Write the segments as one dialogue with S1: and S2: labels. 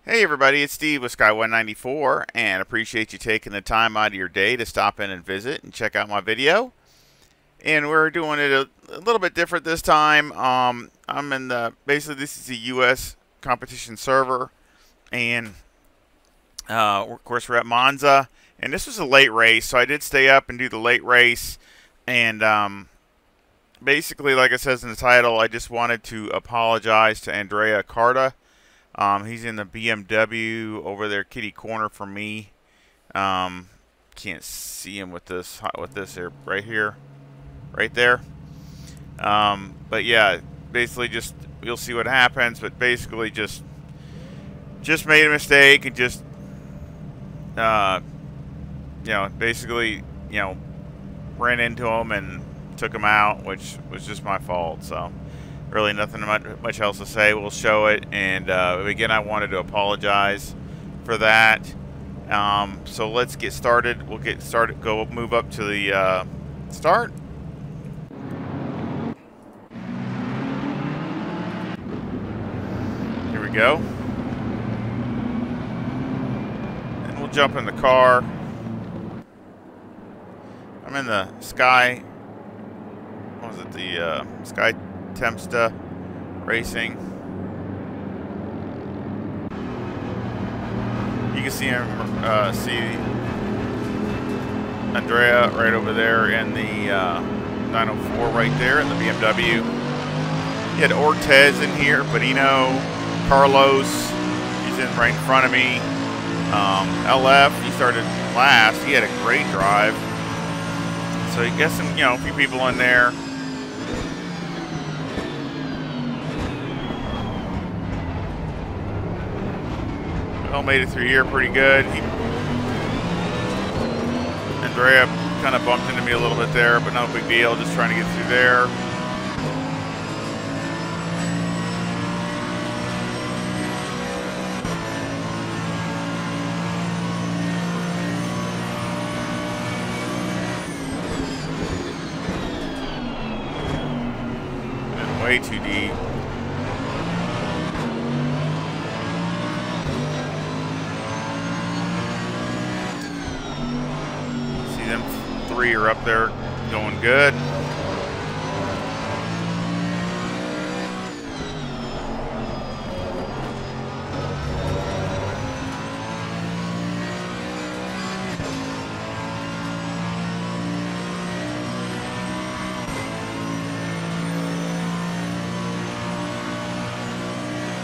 S1: Hey everybody, it's Steve with Sky194 and appreciate you taking the time out of your day to stop in and visit and check out my video. And we're doing it a little bit different this time. I'm in basically this is a US competition server, and of course we're at Monza, and this was a late race, so I did stay up and do the late race. And basically, like it says in the title, I just wanted to apologize to Andrea CARTA. He's in the BMW over there, kitty corner from me. Can't see him with this here, right there. But yeah, basically just you'll see what happens. But basically just made a mistake and just basically ran into him and took him out, which was just my fault. So. Really nothing much else to say. We'll show it, and again, I wanted to apologize for that. So let's get started. We'll get started. Move up to the start. Here we go. And we'll jump in the car. I'm in the Sky. What was it? The Sky Tempsta Racing. You can see him, see Andrea right over there in the 904 right there in the BMW. You had Ortez in here, Bonino, Carlos, he's in right in front of me. LF, he started last. He had a great drive. So you get some, a few people in there. Made it through here pretty good. Andrea kind of bumped into me a little bit there, but no big deal. Just trying to get through there. And way too deep. Three are up there going good.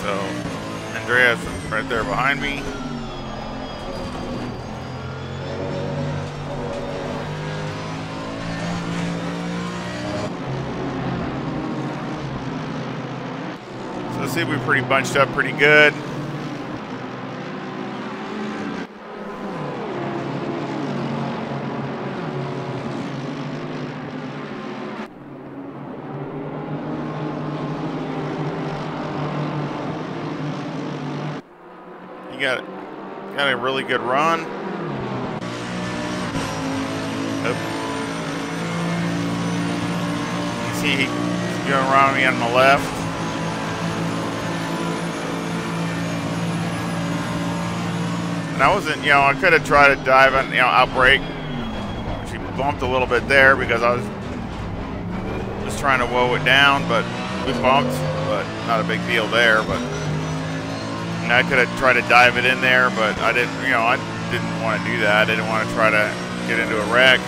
S1: So Andrea's right there behind me. See, we're pretty bunched up pretty good. You got a really good run. You see he's going around me on the left. And I wasn't, I could have tried to dive and, outbrake. She bumped a little bit there because I was just trying to woe it down, but we bumped, but not a big deal there. But and I could have tried to dive it in there, but I didn't, I didn't want to do that. I didn't want to try to get into a wreck.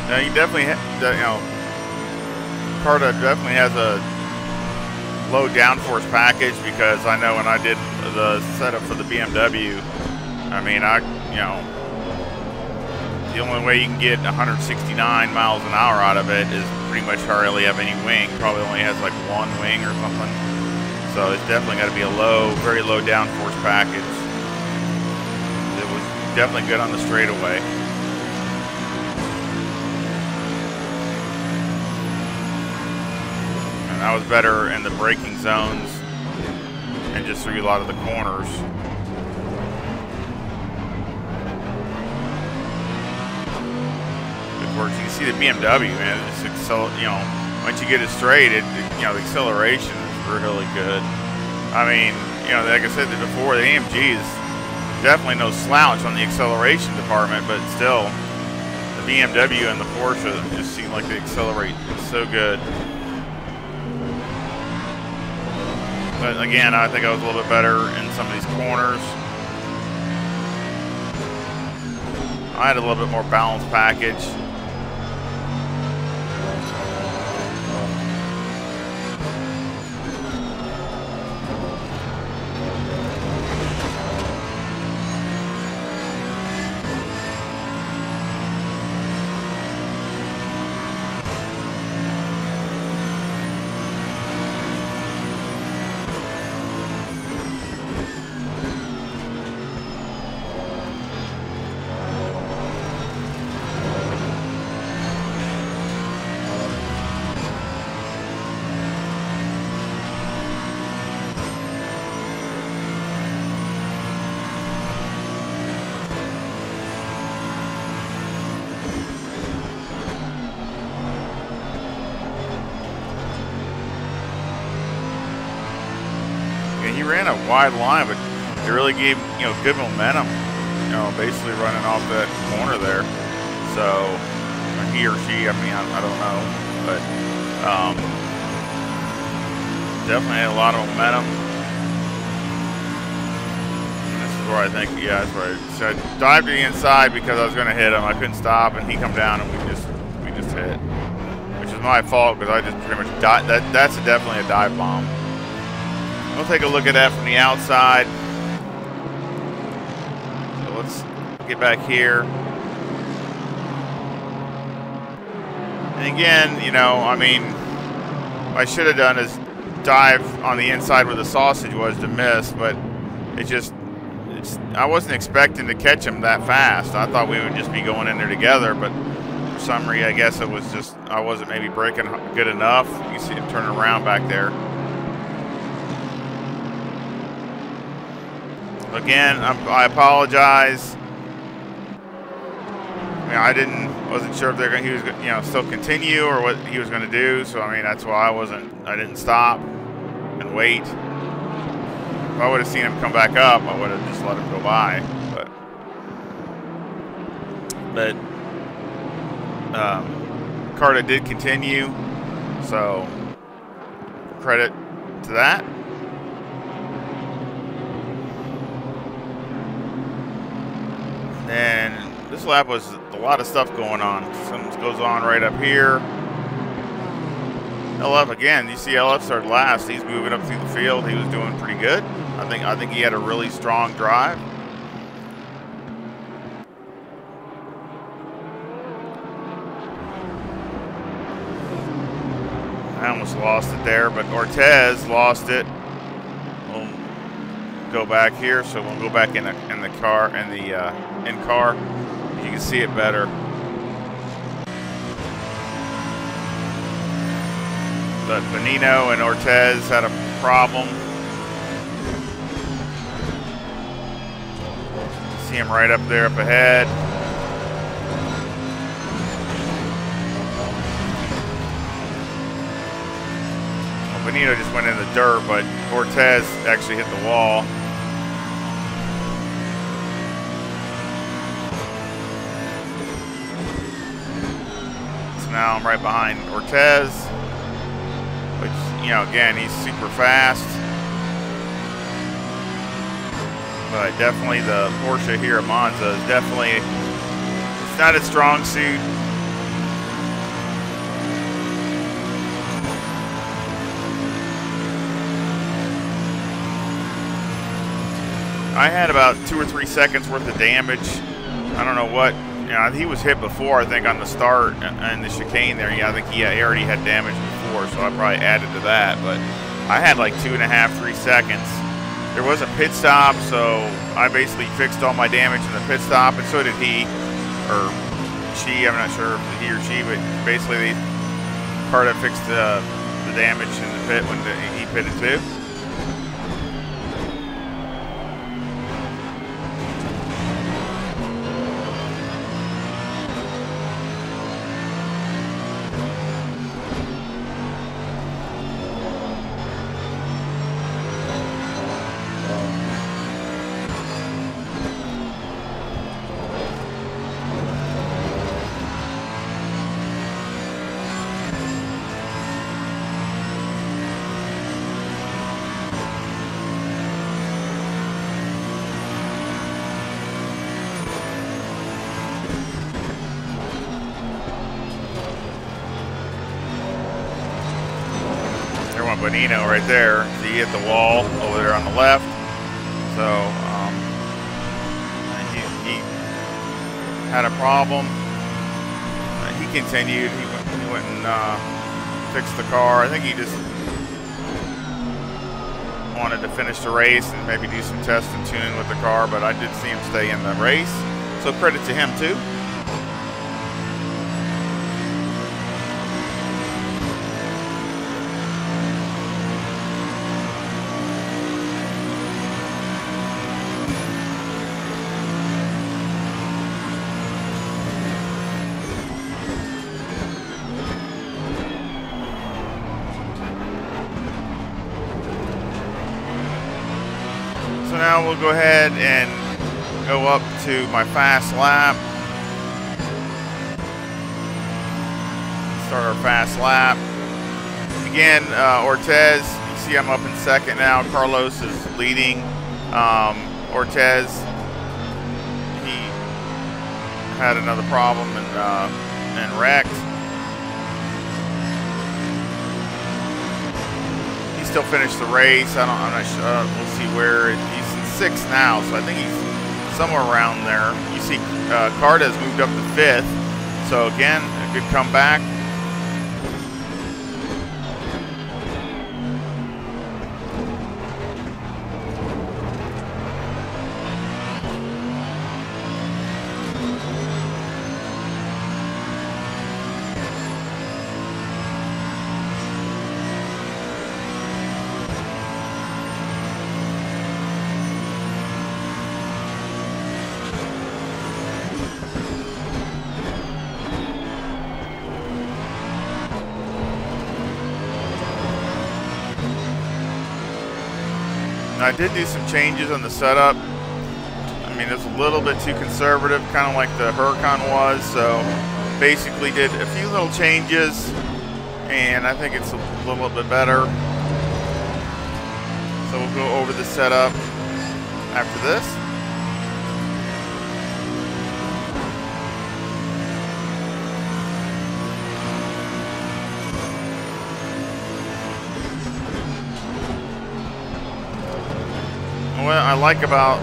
S1: Now you definitely, you know, CARTA definitely has a low downforce package, because I know when I did the setup for the BMW, I mean, you know, the only way you can get 169 miles an hour out of it is pretty much hardly have any wing. Probably only has like one wing or something. So it's definitely got to be a low, very low downforce package. It was definitely good on the straightaway. And that was better in the braking zones and just through a lot of the corners. It works. You can see the BMW, man. It's you know, once you get it straight, you know, the acceleration is really good. I mean, you know, like I said before, the AMG is definitely no slouch on the acceleration department, but still, the BMW and the Porsche just seem like they accelerate so good. But again, I think I was a little bit better in some of these corners. I had a little bit more balanced package. He ran a wide line, but it really gave, you know, good momentum, you know, basically running off that corner there. So, he or she, I mean, I don't know, but definitely had a lot of momentum. And this is where I think, yeah, that's right. So I dived to the inside because I was going to hit him. I couldn't stop, and he come down, and we just hit, which is my fault because I just pretty much died. That's definitely a dive bomb. We'll take a look at that from the outside. So let's get back here. And again, you know, I mean, what I should have done is dive on the inside where the sausage was to miss, but I wasn't expecting to catch him that fast. I thought we would just be going in there together, but for some reason, I guess it was just, I wasn't maybe braking good enough. You see him turning around back there. Again, I apologize. I mean, wasn't sure if he was, you know, still continue or what he was going to do. So I mean, that's why I didn't stop and wait. If I would have seen him come back up, I would have just let him go by. But CARTA did continue, so credit to that. And this lap was a lot of stuff going on. Something goes on right up here. LF again. You see, LF started last. He's moving up through the field. He was doing pretty good. I think he had a really strong drive. I almost lost it there, but Ortez lost it. We'll go back here, so we'll go back in the car, in car. You can see it better. But Benino and Ortez had a problem. See him right up there up ahead. Well, Benino just went in the dirt, but Ortez actually hit the wall. Now I'm right behind Ortez, which, you know, again, he's super fast. But definitely the Porsche here at Monza is definitely, it's not its strong suit. I had about 2 or 3 seconds worth of damage. I don't know what. You know, he was hit before, I think, on the start and the chicane there. Yeah, I think he already had damage before, so I probably added to that. But I had like 2.5, 3 seconds. There was a pit stop, so I basically fixed all my damage in the pit stop, and so did he, or she. I'm not sure if he or she, but basically CARTA fixed the damage in the pit when he pitted too. Bonino right there. So he hit the wall over there on the left. So he had a problem. He continued. He went and fixed the car. I think he just wanted to finish the race and maybe do some test and tuning with the car, but I did see him stay in the race. So credit to him too. So now we'll go ahead and go up to my fast lap. Start our fast lap. Again, Ortez, you see I'm up in second now. Carlos is leading. Ortez, he had another problem and wrecked. Still finished the race. I'm not sure. We'll see where he's in 6th now, so I think he's somewhere around there. You see, CARTA has moved up to 5th. So again, a good comeback. I did do some changes on the setup. I mean, it's a little bit too conservative, kind of like the Huracan was. So basically did a few little changes, and I think it's a little bit better. So we'll go over the setup after this. What I like about,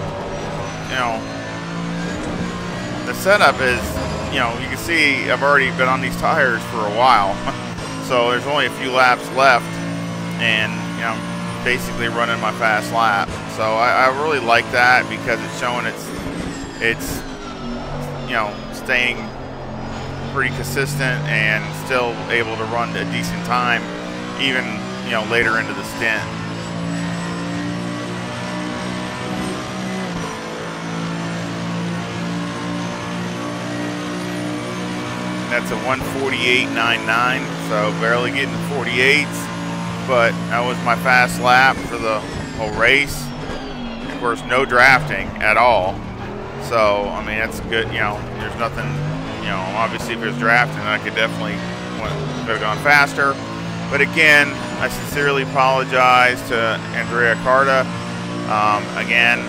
S1: the setup is, you can see I've already been on these tires for a while. So there's only a few laps left, and, I'm basically running my fast lap. So I really like that because it's showing it's staying pretty consistent and still able to run a decent time, even, later into the stint. That's a 1:48.99, so barely getting 48s, but that was my fast lap for the whole race. Of course, no drafting at all. So, I mean, that's good. There's nothing, obviously if it was drafting, I could definitely could have gone faster. But again, I sincerely apologize to Andrea CARTA. Again,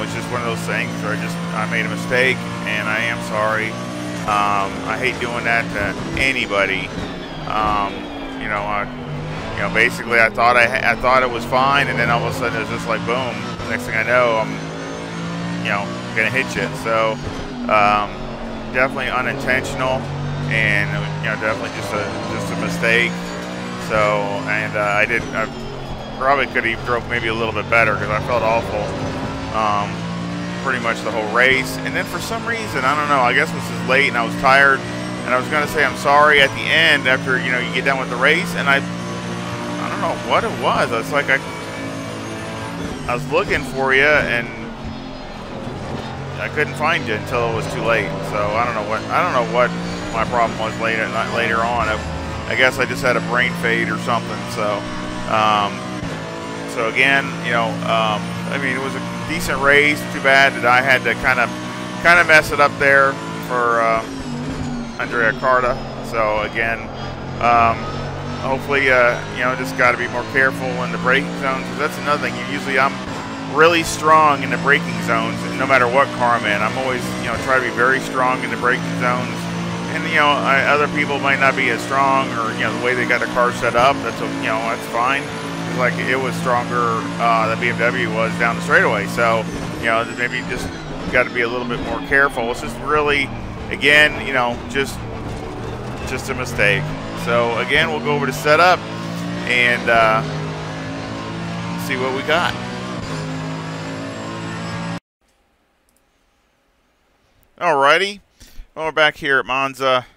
S1: it's just one of those things where I made a mistake, and I am sorry. I hate doing that to anybody. Basically, I thought it was fine, and then all of a sudden it's just like boom, next thing I know, I'm, gonna hit you. So definitely unintentional, and definitely just a mistake. So, and I probably could have drove maybe a little bit better because I felt awful pretty much the whole race. And then for some reason, I don't know, I guess this is late and I was tired, and I was going to say I'm sorry at the end after you get done with the race, and I don't know what it was. It's like I was looking for you and I couldn't find you until it was too late. So I don't know what my problem was later on. I guess I just had a brain fade or something. So so again, I mean, it was a decent race. Too bad that I had to kind of mess it up there for Andrea CARTA. So again, hopefully, just got to be more careful in the braking zones. That's another thing. Usually, I'm really strong in the braking zones, no matter what car I'm in. I'm always, try to be very strong in the braking zones. And other people might not be as strong, or the way they got the car set up. That's that's fine. Like it was stronger than BMW was down the straightaway. So maybe just got to be a little bit more careful. It's just really, again, just a mistake. So again, we'll go over to setup and see what we got. Alrighty, well, we're back here at Monza,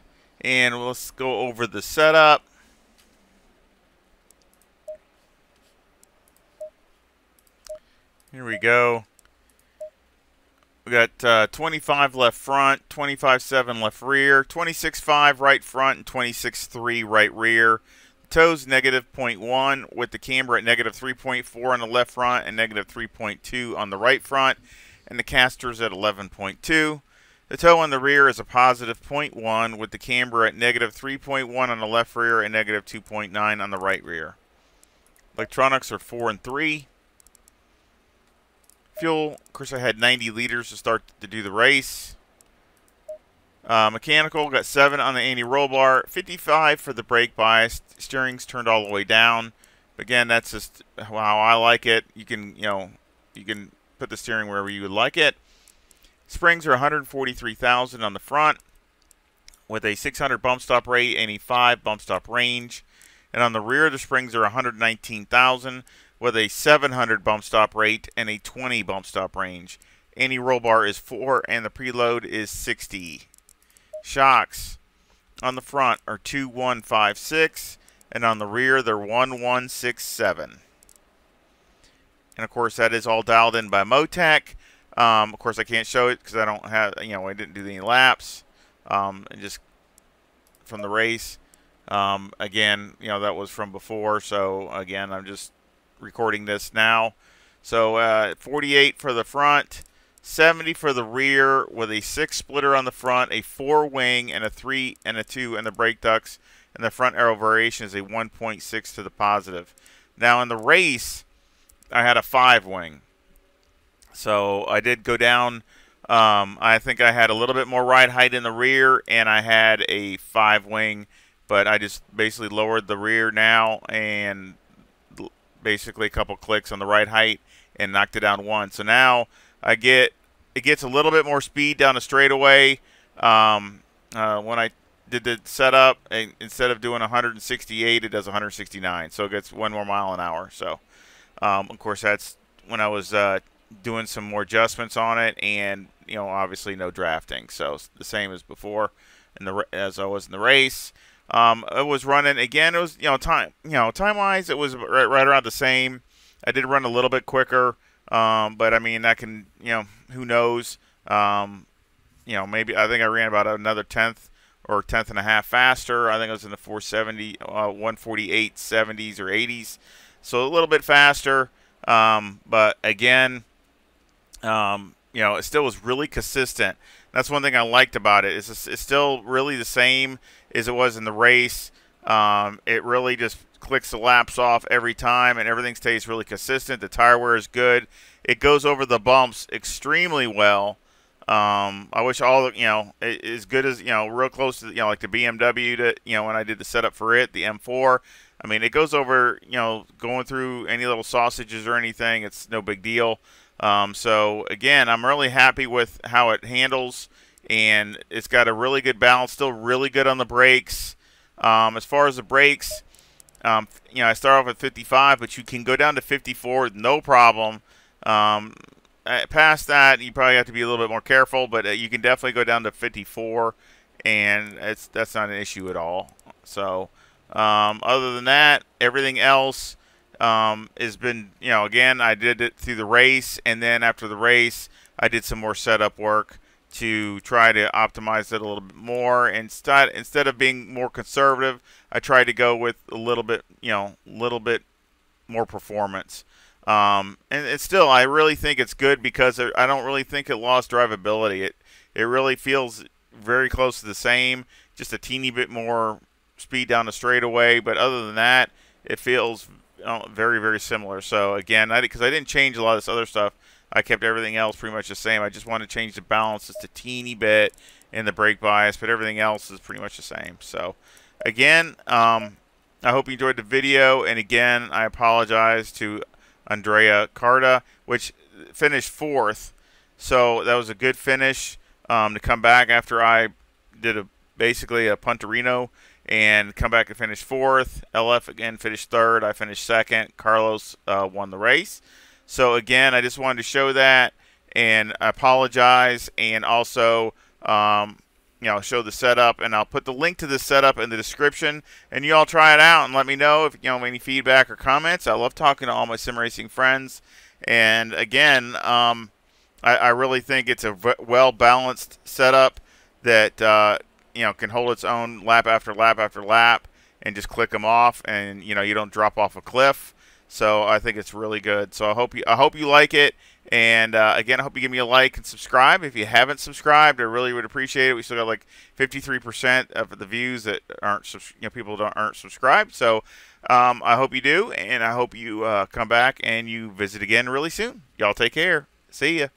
S1: and let's go over the setup. Here we go. We got 25 left front, 25.7 left rear, 26.5 right front, and 26.3 right rear. The toes negative 0.1 with the camber at negative 3.4 on the left front and negative 3.2 on the right front, and the casters at 11.2. The toe on the rear is a positive 0.1 with the camber at negative 3.1 on the left rear and negative 2.9 on the right rear. Electronics are 4 and 3. Fuel, of course, I had 90 liters to start to do the race. Mechanical, got 7 on the anti-roll bar, 55 for the brake bias. Steering's turned all the way down. But again, that's just how I like it. You can, you can put the steering wherever you would like it. Springs are 143,000 on the front with a 600 bump stop rate and a 5 bump stop range. And on the rear, the springs are 119,000 with a 700 bump stop rate and a 20 bump stop range. Anti-roll bar is 4 and the preload is 60. Shocks on the front are 2156 and on the rear they're 1167. And of course that is all dialed in by Motec. Of course I can't show it because I don't have, I didn't do any laps. Just from the race. Again, that was from before, so again I'm just recording this now. So 48 for the front, 70 for the rear with a 6 splitter on the front, a 4 wing, and a 3 and a 2 in the brake ducts, and the front arrow variation is a 1.6 to the positive. Now in the race, I had a 5 wing. So I did go down. I think I had a little bit more ride height in the rear, and I had a 5 wing, but I just basically lowered the rear now and basically a couple clicks on the ride height and knocked it down 1. So now it gets a little bit more speed down the straightaway. When I did the setup, instead of doing 168, it does 169. So it gets 1 more mile an hour. So of course that's when I was doing some more adjustments on it, and obviously no drafting. So it's the same as before as I was in the race. It was running again. It was time wise it was right around the same. I did run a little bit quicker, but I mean that can who knows. Maybe I think I ran about another tenth or tenth and a half faster. I think it was in the 470, 148 70s or 80s, so a little bit faster. But again, it still was really consistent. That's one thing I liked about it. It's still really the same as it was in the race. It really just clicks the laps off every time, and everything stays really consistent. The tire wear is good. It goes over the bumps extremely well. I wish all as good as real close to like the BMW to when I did the setup for it, the M4. I mean, it goes over going through any little sausages or anything. It's no big deal. So again, I'm really happy with how it handles, and it's got a really good balance. Still really good on the brakes. As far as the brakes, I start off at 55, but you can go down to 54 with no problem. Past that, you probably have to be a little bit more careful, but you can definitely go down to 54, and that's not an issue at all. So, other than that, everything else has been, again, I did it through the race, and then after the race, I did some more setup work to try to optimize it a little bit more. Instead of being more conservative, I tried to go with a little bit more performance. And it's still, I really think it's good because I don't really think it lost drivability. It really feels very close to the same, just a teeny bit more speed down the straightaway. But other than that, it feels very, very similar. So again, because I didn't change a lot of this other stuff, I kept everything else pretty much the same. I just wanted to change the balance just a teeny bit in the brake bias, but everything else is pretty much the same. So again, I hope you enjoyed the video. And again, I apologize to Andrea CARTA, which finished 4th. So that was a good finish to come back after I did basically a Punterino and come back and finish 4th. LF again finished 3rd. I finished 2nd. Carlos won the race. So again, I just wanted to show that, and I apologize, and also show the setup, and I'll put the link to the setup in the description, and you all try it out and let me know if you have any feedback or comments. I love talking to all my sim racing friends, and again, I really think it's a well balanced setup that can hold its own lap after lap after lap, and just click them off, and you don't drop off a cliff. So I think it's really good. So I hope you like it. And again, I hope you give me a like and subscribe. If you haven't subscribed, I really would appreciate it. We still got like 53% of the views that aren't people aren't subscribed. So I hope you do, and I hope you come back and you visit again really soon. Y'all take care. See ya.